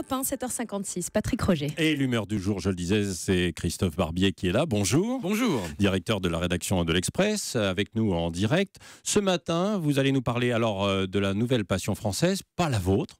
Europe 1, 7h56, Patrick Roger. Et l'humeur du jour, je le disais, c'est Christophe Barbier qui est là. Bonjour. Bonjour. Directeur de la rédaction de l'Express, avec nous en direct. Ce matin, vous allez nous parler alors de la nouvelle passion française, pas la vôtre.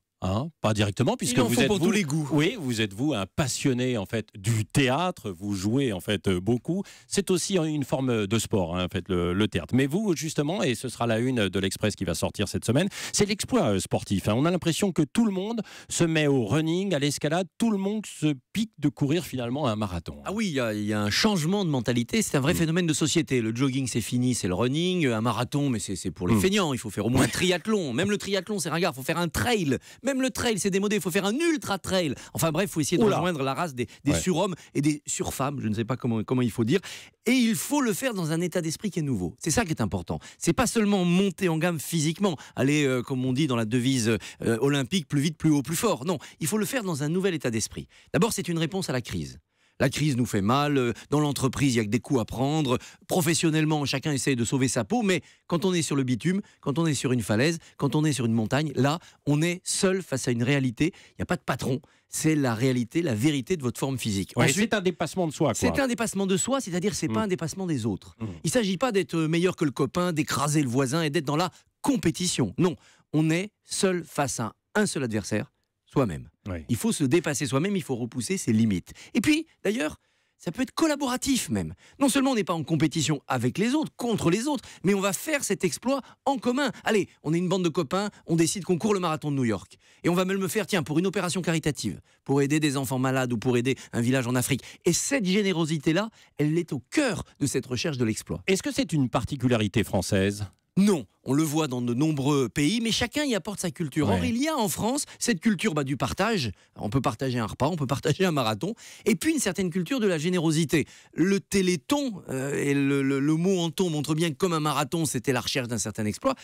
Pas directement, puisque vous êtes pour tous les goûts. Oui, vous êtes un passionné en fait du théâtre. Vous jouez en fait beaucoup. C'est aussi une forme de sport, en fait, le théâtre. Mais vous, justement, et ce sera la une de l'Express qui va sortir cette semaine, c'est l'exploit sportif. On a l'impression que tout le monde se met au running, à l'escalade. Tout le monde se pique de courir finalement un marathon. Ah oui, il y a un changement de mentalité. C'est un vrai phénomène de société. Le jogging, c'est fini, c'est le running. Un marathon, mais c'est pour les feignants. Il faut faire au moins un triathlon. Même le triathlon, c'est ringard. Il faut faire un trail. Même le trail, c'est démodé, il faut faire un ultra trail. Enfin bref, il faut essayer de rejoindre la race des surhommes et des surfemmes, je ne sais pas comment il faut dire. Et il faut le faire dans un état d'esprit qui est nouveau. C'est ça qui est important. C'est pas seulement monter en gamme physiquement, aller, comme on dit dans la devise olympique, plus vite, plus haut, plus fort. Non, il faut le faire dans un nouvel état d'esprit. D'abord, c'est une réponse à la crise. La crise nous fait mal, dans l'entreprise, il n'y a que des coups à prendre, professionnellement, chacun essaye de sauver sa peau, mais quand on est sur le bitume, quand on est sur une falaise, quand on est sur une montagne, là, on est seul face à une réalité, il n'y a pas de patron, c'est la réalité, la vérité de votre forme physique. Ouais, c'est un dépassement de soi. C'est un dépassement de soi, c'est-à-dire c'est pas un dépassement des autres. Il ne s'agit pas d'être meilleur que le copain, d'écraser le voisin et d'être dans la compétition. Non, on est seul face à un seul adversaire, soi-même. Oui. Il faut se dépasser soi-même, il faut repousser ses limites. Et puis, d'ailleurs, ça peut être collaboratif même. Non seulement on n'est pas en compétition avec les autres, contre les autres, mais on va faire cet exploit en commun. Allez, on est une bande de copains, on décide qu'on court le marathon de New York. Et on va même le faire, tiens, pour une opération caritative, pour aider des enfants malades ou pour aider un village en Afrique. Et cette générosité-là, elle est au cœur de cette recherche de l'exploit. Est-ce que c'est une particularité française ? Non, on le voit dans de nombreux pays, mais chacun y apporte sa culture. Ouais. Or, il y a en France cette culture du partage. On peut partager un repas, on peut partager un marathon, et puis une certaine culture de la générosité. Le téléthon, et le mot en ton montre bien que comme un marathon, c'était la recherche d'un certain exploit,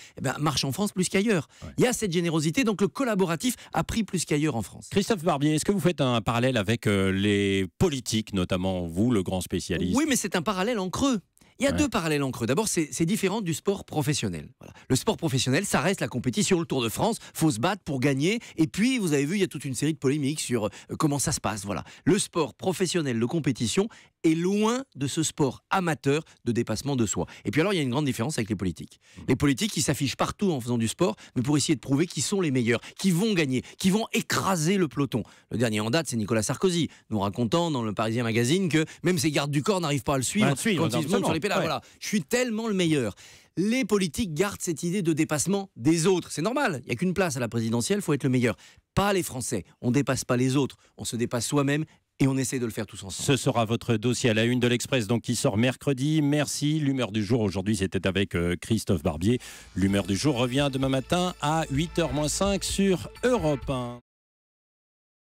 marche en France plus qu'ailleurs. Ouais. Il y a cette générosité, donc le collaboratif a pris plus qu'ailleurs en France. Christophe Barbier, est-ce que vous faites un parallèle avec les politiques, notamment vous, le grand spécialiste ? Oui, mais c'est un parallèle en creux. Il y a deux parallèles en creux. D'abord, c'est différent du sport professionnel. Voilà. Le sport professionnel, ça reste la compétition, le Tour de France. Il faut se battre pour gagner. Et puis, vous avez vu, il y a toute une série de polémiques sur comment ça se passe. Voilà. Le sport professionnel de compétition est loin de ce sport amateur de dépassement de soi. Et puis alors, il y a une grande différence avec les politiques. Les politiques, ils s'affichent partout en faisant du sport, mais pour essayer de prouver qu'ils sont les meilleurs, qu'ils vont gagner, qu'ils vont écraser le peloton. Le dernier en date, c'est Nicolas Sarkozy, nous racontant dans le Parisien Magazine que même ses gardes du corps n'arrivent pas à le suivre quand ils se montent sur les pédales. Voilà, je suis tellement le meilleur. Les politiques gardent cette idée de dépassement des autres. C'est normal, il n'y a qu'une place à la présidentielle, il faut être le meilleur. Pas les Français, on ne dépasse pas les autres, on se dépasse soi-même et on essaie de le faire tous ensemble. Ce sera votre dossier à la une de l'Express, donc qui sort mercredi. Merci. L'humeur du jour, aujourd'hui, c'était avec Christophe Barbier. L'humeur du jour revient demain matin à 8h-5 sur Europe 1.